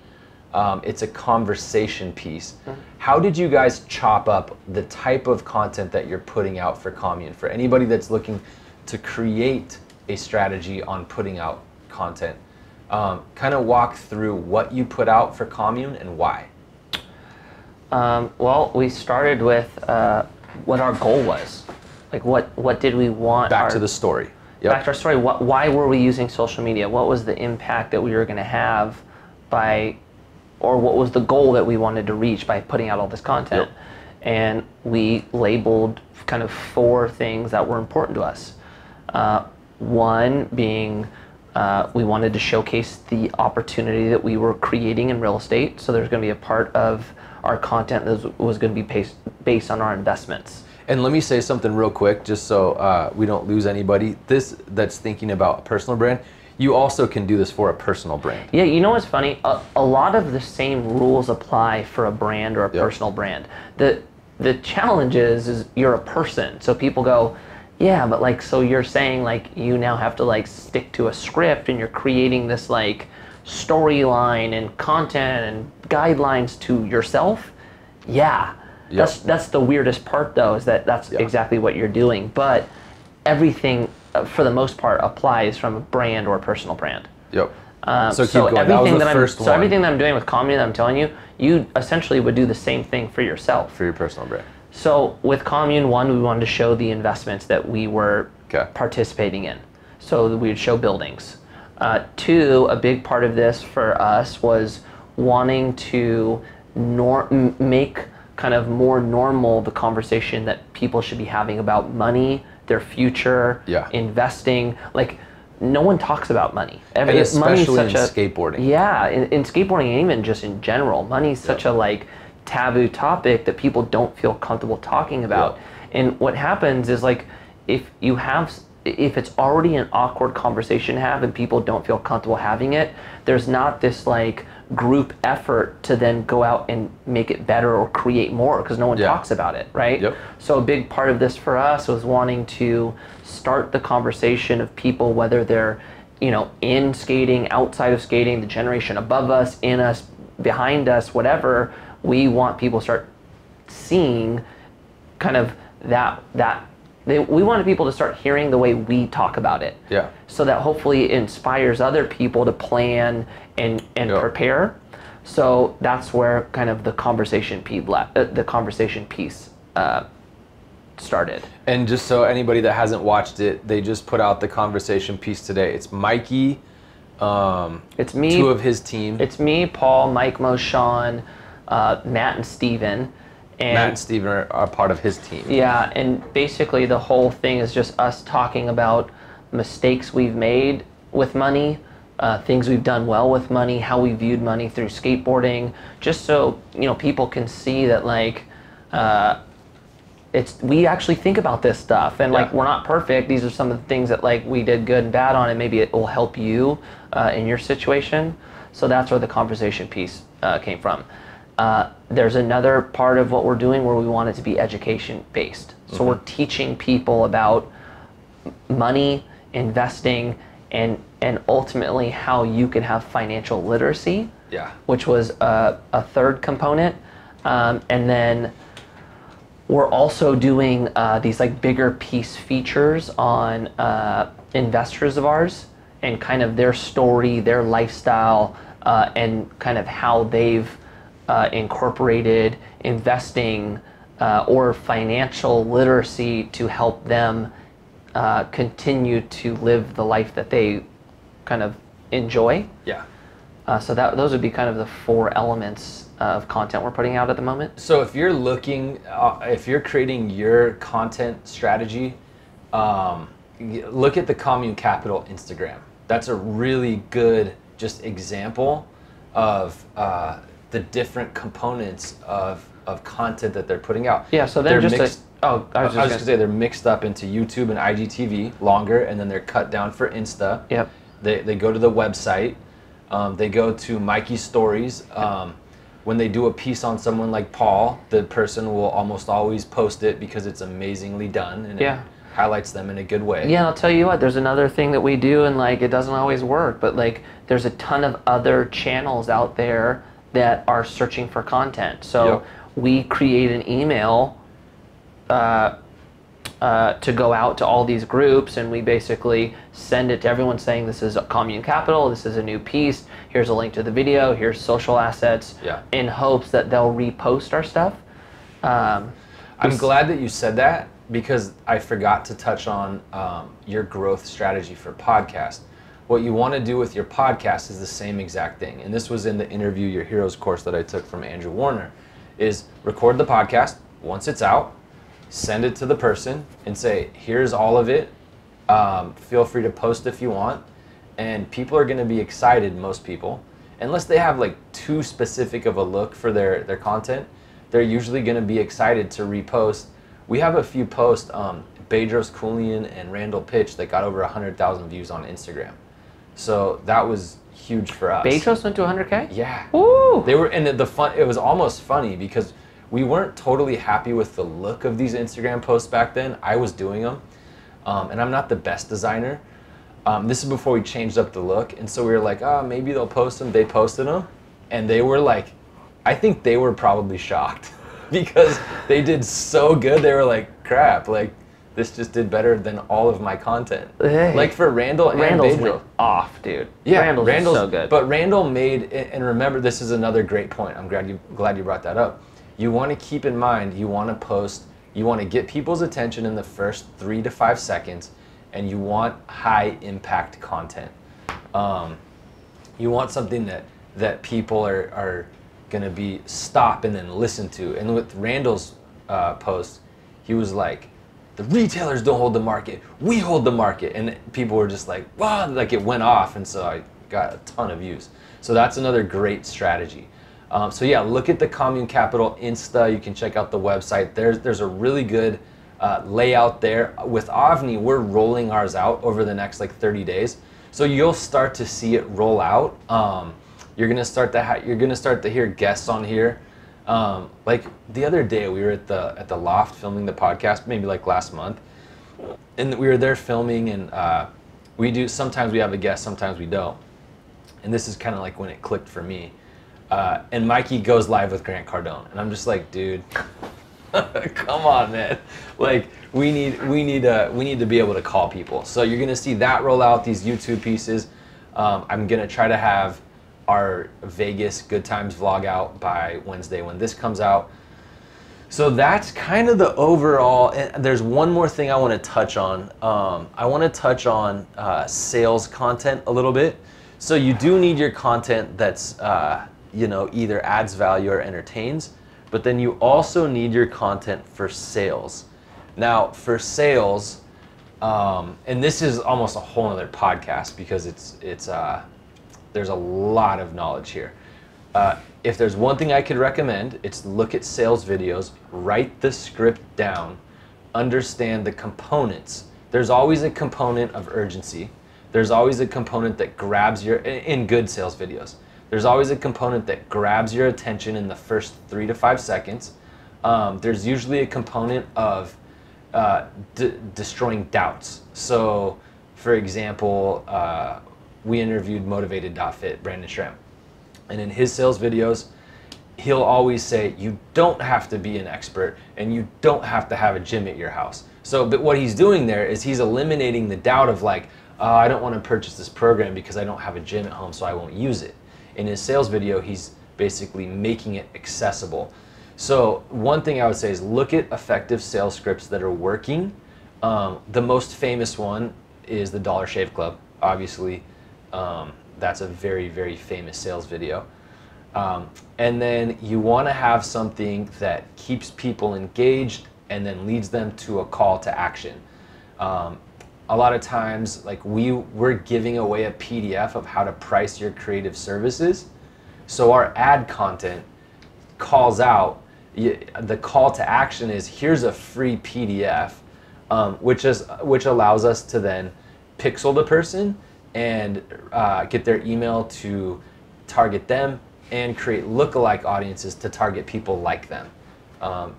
It's a conversation piece. How did you guys chop up the type of content that you're putting out for commune? For anybody that's looking to create a strategy on putting out content, kind of walk through what you put out for commune and why. Well, we started with what our goal was. Like, what did we want? Back to the story. Yep. Back to our story. Why were we using social media? What was the impact that we were going to have or what was the goal that we wanted to reach by putting out all this content? Yep. And we labeled kind of 4 things that were important to us. One being we wanted to showcase the opportunity that we were creating in real estate. So there's going to be a part of our content that was going to be based on our investments. And let me say something real quick, just so we don't lose anybody. That's thinking about a personal brand, you also can do this for a personal brand. Yeah, you know what's funny? A lot of the same rules apply for a brand or a personal brand. The challenge is you're a person. So people go, yeah, but like, so you're saying like you now have to like stick to a script and you're creating this like storyline and content and guidelines to yourself. Yeah. Yep. That's the weirdest part though, is that's exactly what you're doing. But everything, for the most part, applies from a brand or a personal brand. Yep. So keep going. That was the first one. So everything that I'm doing with commune that I'm telling you, you essentially would do the same thing for yourself. For your personal brand. So with commune, one, we wanted to show the investments that we were participating in. So we would show buildings. 2, a big part of this for us was wanting to make kind of more normal the conversation that people should be having about money, their future, investing. Like, no one talks about money. And especially in skateboarding. Yeah, in skateboarding and even just in general, money's such a like taboo topic that people don't feel comfortable talking about. And what happens is like, if if it's already an awkward conversation to have and people don't feel comfortable having it, there's not this like group effort to then go out and make it better or create more, because no one talks about it, right? Yep. So a big part of this for us was wanting to start the conversation of people, whether they're, you know, in skating, outside of skating, the generation above us, in us, behind us, whatever. We want people to start seeing kind of we wanted people to start hearing the way we talk about it. Yeah. So that hopefully it inspires other people to plan and prepare. So that's where kind of the conversation piece started. And just so anybody that hasn't watched it, they just put out the conversation piece today. It's Mikey, it's me, 2 of his team. It's me, Paul, Mike, Mo, Sean, Matt, and Steven. And Matt and Steven are part of his team. Yeah, and basically the whole thing is just us talking about mistakes we've made with money, things we've done well with money, how we viewed money through skateboarding, just so, you know, people can see that like we actually think about this stuff, and like we're not perfect. These are some of the things that like we did good and bad on, and maybe it will help you in your situation. So that's where the conversation piece came from. There's another part of what we're doing where we want it to be education based. So we're teaching people about money, investing, and ultimately how you can have financial literacy, which was a third component. And then we're also doing these like bigger piece features on investors of ours and kind of their story, their lifestyle, and kind of how they've incorporated investing or financial literacy to help them continue to live the life that they kind of enjoy. Yeah. So those would be kind of the 4 elements of content we're putting out at the moment. So if you're looking, if you're creating your content strategy, look at the Commune Capital Instagram. That's a really good just example of the different components of content that they're putting out. Yeah, so they're just I was just gonna say they're mixed up into YouTube and IGTV, longer, and then they're cut down for Insta. Yep. They go to the website. They go to Mikey's stories. When they do a piece on someone like Paul, the person will almost always post it because it's amazingly done and it highlights them in a good way. Yeah, I'll tell you what, there's another thing that we do, and like it doesn't always work, but like there's a ton of other channels out there that are searching for content. So we create an email to go out to all these groups, and we basically send it to everyone saying this is a Commune Capital, this is a new piece, here's a link to the video, here's social assets, in hopes that they'll repost our stuff. I'm glad that you said that, because I forgot to touch on your growth strategy for podcast. What you want to do with your podcast is the same exact thing. And this was in the Interview Your Heroes course that I took from Andrew Warner, is record the podcast. Once it's out, send it to the person and say, here's all of it. Feel free to post if you want. And people are going to be excited, most people. Unless they have like too specific of a look for their content, they're usually going to be excited to repost. We have a few posts, Bedros Keuilian and Randall Pitch, that got over 100,000 views on Instagram. So that was huge for us. Bedros went to 100K? Yeah. Woo! They were, and it was almost funny because we weren't totally happy with the look of these Instagram posts back then. I was doing them, and I'm not the best designer. This is before we changed up the look, and so we were like, oh, maybe they'll post them. They posted them, and they were like, I think they were probably shocked because they did so good. They were like, crap, like, this just did better than all of my content. Hey. Like for Randall's went off, dude. Yeah, Randall's so good. But Randall made, and remember, this is another great point. I'm glad you brought that up. You want to keep in mind, you want to post, you want to get people's attention in the first 3 to 5 seconds, and you want high impact content. You want something that people are going to be stop and then listen to. And with Randall's post, he was like, the retailers don't hold the market, we hold the market. And people were just like, wow, like it went off. And so I got a ton of views. So that's another great strategy. So yeah, look at the Commune Capital Insta. You can check out the website. There's a really good layout there. With AVNI, we're rolling ours out over the next like 30 days. So you'll start to see it roll out. You're gonna start to hear guests on here. Like the other day, we were at the loft filming the podcast, maybe like last month, and we were there filming, and sometimes we have a guest, sometimes we don't. And this is kind of like when it clicked for me. And Mikey goes live with Grant Cardone, and I'm just like, dude, come on, man. Like we need to be able to call people. So you're gonna see that roll out, these YouTube pieces. I'm gonna try to have our Vegas Good Times vlog out by Wednesday when this comes out. So that's kind of the overall, and there's one more thing I want to touch on. I want to touch on sales content a little bit. So you do need your content that's either adds value or entertains, but then you also need your content for sales. Now for sales, and this is almost a whole other podcast because there's a lot of knowledge here. If there's one thing I could recommend, it's look at sales videos, write the script down, understand the components. There's always a component of urgency. There's always a component that grabs in good sales videos. There's always a component that grabs your attention in the first 3 to 5 seconds. There's usually a component of destroying doubts. So, for example, we interviewed Motivated.fit, Brandon Schramm. And in his sales videos, he'll always say, you don't have to be an expert and you don't have to have a gym at your house. So, but what he's doing there is he's eliminating the doubt of like, I don't want to purchase this program because I don't have a gym at home, so I won't use it. In his sales video, he's basically making it accessible. So one thing I would say is look at effective sales scripts that are working. The most famous one is the Dollar Shave Club, obviously. That's a very, very famous sales video. And then you want to have something that keeps people engaged and then leads them to a call to action. A lot of times, like we're giving away a PDF of how to price your creative services. So our ad content calls out, the call to action is here's a free PDF, which allows us to then pixel the person and get their email to target them and create lookalike audiences to target people like them,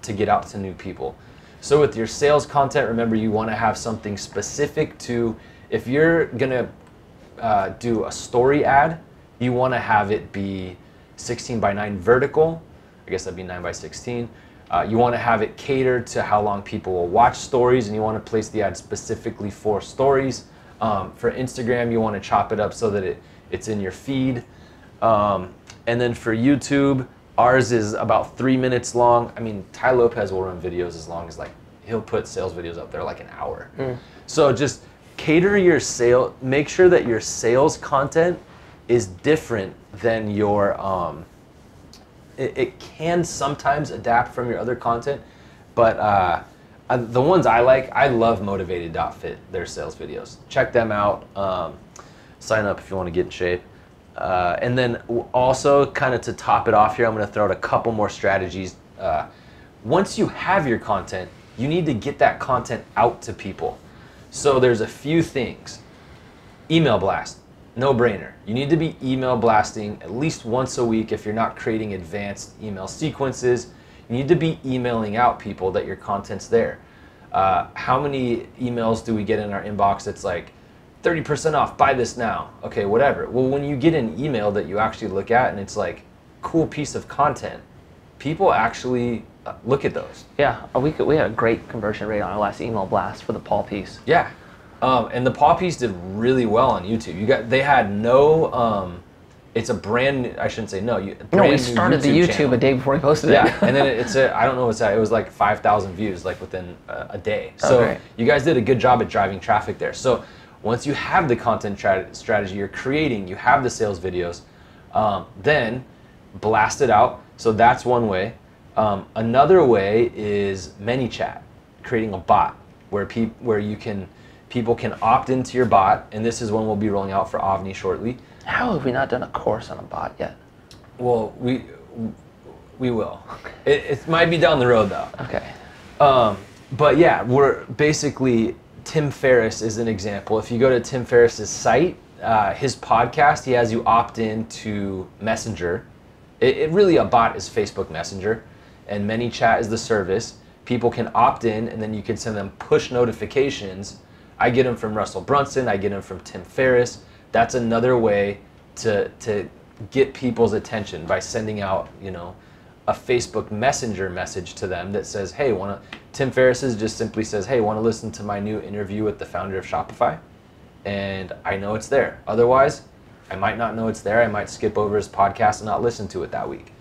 to get out to new people. So with your sales content, remember you want to have something specific to, if you're gonna do a story ad, you want to have it be 16:9 vertical. I guess that'd be 9:16. You want to have it catered to how long people will watch stories, and you want to place the ad specifically for stories. For Instagram, you want to chop it up so that it's in your feed. And then for YouTube, ours is about 3 minutes long. I mean, Ty Lopez will run videos as long as he'll put sales videos up there like an hour. So just cater your sale, make sure that your sales content is different than your, it can sometimes adapt from your other content, but the ones I love Motivated.fit, their sales videos. Check them out. Sign up if you want to get in shape. And then also, kind of to top it off here, I'm going to throw out a couple more strategies. Once you have your content, you need to get that content out to people. So there's a few things. Email blast, no brainer. You need to be email blasting at least once a week if you're not creating advanced email sequences. You need to be emailing out people that your content's there. How many emails do we get in our inbox that's like, 30% off, buy this now. Okay, whatever. Well, when you get an email that you actually look at and it's like, cool piece of content, people actually look at those. Yeah, we had a great conversion rate on our last email blast for the Paul piece. Yeah, and the Paul piece did really well on YouTube. They had no, it's a brand new, I shouldn't say no. We started the YouTube channel a day before we posted it. Yeah, and then I don't know what's that, it was like 5,000 views like within a day. So you guys did a good job at driving traffic there. So once you have the content strategy you're creating, you have the sales videos, then blast it out. So that's one way. Another way is ManyChat, creating a bot where people can opt into your bot, and this is one we'll be rolling out for AVNI shortly. How have we not done a course on a bot yet? Well, we will. It might be down the road though. Okay. But yeah, we're basically, Tim Ferriss is an example. If you go to Tim Ferriss's site, his podcast, he has you opt in to Messenger. It really, a bot is Facebook Messenger, and ManyChat is the service. People can opt in, and then you can send them push notifications. I get them from Russell Brunson. I get them from Tim Ferriss. That's another way to get people's attention by sending out, you know, a Facebook Messenger message to them that says, hey, Tim Ferriss's just simply says, hey, want to listen to my new interview with the founder of Shopify? And I know it's there. Otherwise, I might not know it's there. I might skip over his podcast and not listen to it that week.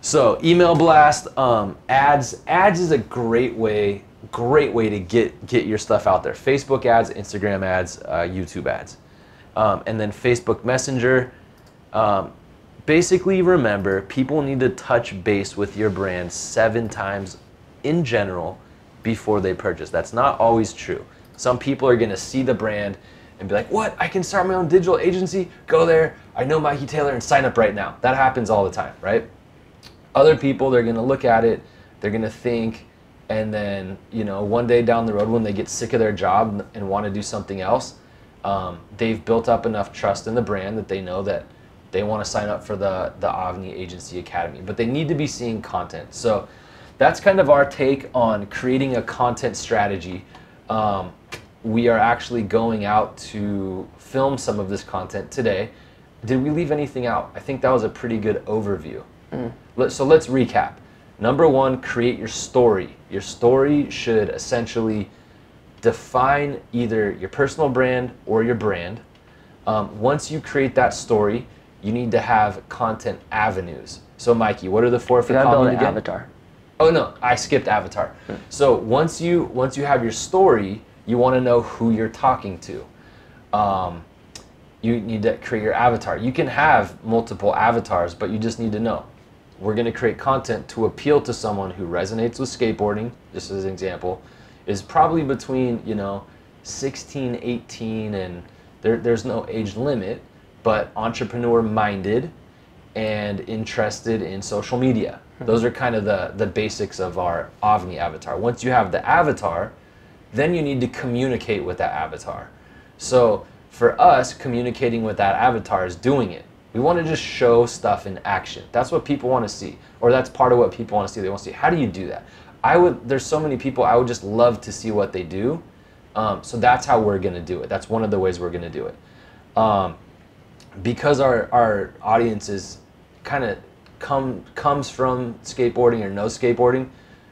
So email blast, ads. Ads is a great way to get your stuff out there. Facebook ads, Instagram ads, YouTube ads. And then Facebook Messenger. Basically, remember, people need to touch base with your brand 7 times in general before they purchase. That's not always true. Some people are going to see the brand and be like, what? I can start my own digital agency? Go there. I know Mikey Taylor and sign up right now. That happens all the time, right? Other people, they're going to look at it, they're going to think, and then, you know, one day down the road when they get sick of their job and want to do something else, they've built up enough trust in the brand that they know that they want to sign up for the AVNI Agency Academy, but they need to be seeing content. So that's kind of our take on creating a content strategy. We are actually going out to film some of this content today. Did we leave anything out? I think that was a pretty good overview. So let's recap. Number 1, create your story. Your story should essentially define either your personal brand or your brand. Once you create that story, you need to have content avenues. So Mikey, what are the 4 for common again? Avatar. Oh no, I skipped avatar. So once you have your story, you want to know who you're talking to. You need to create your avatar. You can have multiple avatars, but you just need to know. We're going to create content to appeal to someone who resonates with skateboarding, just as an example, is probably between, you know, 16, 18, and there's no age limit, but entrepreneur-minded and interested in social media. Those are kind of the basics of our AVNI avatar. Once you have the avatar, then you need to communicate with that avatar. So for us, communicating with that avatar is doing it. We want to just show stuff in action. That's what people want to see, or that's part of what people want to see. They want to see, how do you do that? There's so many people, I would just love to see what they do. So that's how we're going to do it. That's one of the ways we're going to do it. Because our audience is kind of comes from skateboarding or knows skateboarding,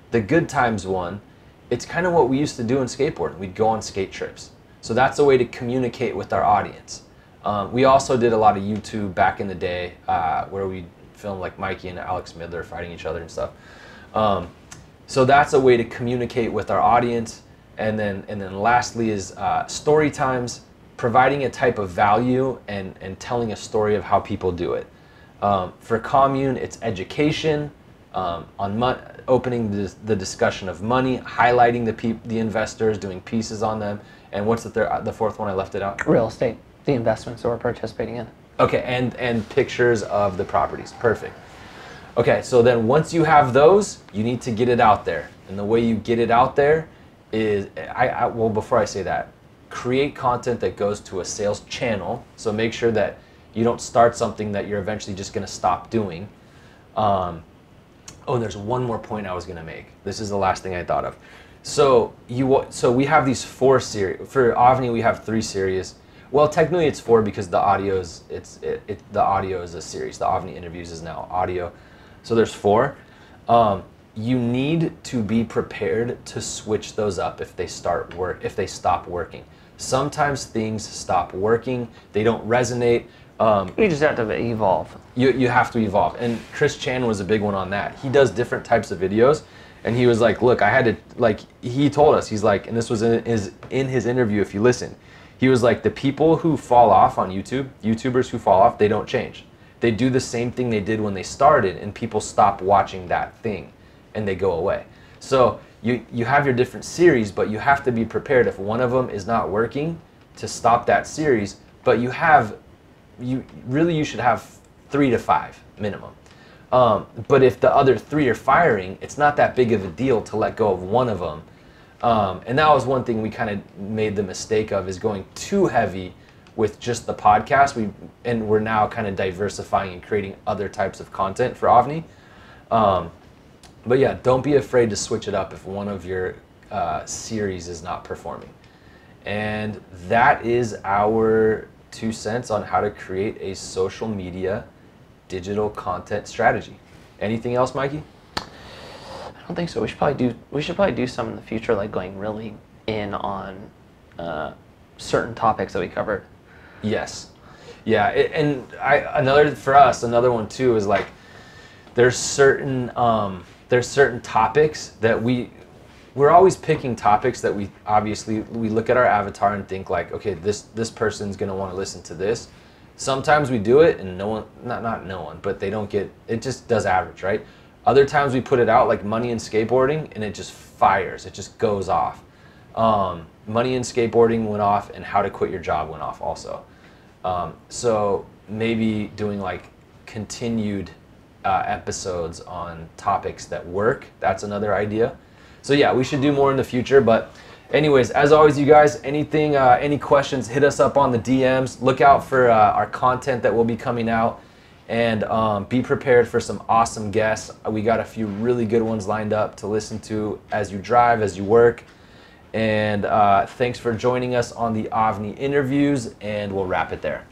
the good times one, it's kind of what we used to do in skateboarding. We'd go on skate trips. So that's a way to communicate with our audience. We also did a lot of YouTube back in the day where we filmed like Mikey and Alex Midler fighting each other and stuff. So that's a way to communicate with our audience. And then lastly is story times, providing a type of value and telling a story of how people do it. For commune, it's education, opening the discussion of money, highlighting the investors, doing pieces on them, and what's the fourth one? I left it out. Real estate, the investments that we're participating in. Okay, and pictures of the properties. Perfect. Okay, so then once you have those, you need to get it out there, and the way you get it out there is, well, before I say that, create content that goes to a sales channel. So make sure that you don't start something that you're eventually just going to stop doing. Oh, there's one more point I was going to make. This is the last thing I thought of. So we have these 4 series. For AVNI, we have 3 series. Well, technically it's 4 because the audio is a series. The AVNI Interviews is now audio. So there's 4. You need to be prepared to switch those up if they stop working. Sometimes things stop working. They don't resonate. You just have to evolve. You have to evolve. And Chris Chan was a big one on that. He does different types of videos. And he was like, look, I had to, like, he told us, he's like, and this was in his interview if you listen, he was like, the people who fall off on YouTube, YouTubers who fall off, they don't change. They do the same thing they did when they started, and people stop watching that thing and they go away. So you have your different series, but you have to be prepared if one of them is not working to stop that series. But you should have 3 to 5 minimum. But if the other 3 are firing, it's not that big of a deal to let go of one of them And that was one thing we kind of made the mistake of, is going too heavy with just the podcast. We're now kind of diversifying and creating other types of content for AVNI. But yeah, don't be afraid to switch it up if one of your series is not performing. And that is our 2 cents on how to create a social media digital content strategy. Anything else, Mikey? I don't think so. We should probably do some in the future, like going really in on certain topics that we covered. Yes. Yeah. Another one too is like, there's certain topics that we're always picking topics that we look at our avatar and think like, okay, this person's gonna want to listen to this. Sometimes we do it and not no one, but they don't get it, just does average, right? Other times we put it out like money and skateboarding and it just fires, it just goes off. Money and skateboarding went off, and how to quit your job went off also. So maybe doing like continued episodes on topics that work, that's another idea. So yeah, we should do more in the future. But anyways, as always, you guys, any questions, hit us up on the DMs. Look out for our content that will be coming out, and be prepared for some awesome guests. We got a few really good ones lined up to listen to as you drive, as you work. And thanks for joining us on the AVNI Interviews, and we'll wrap it there.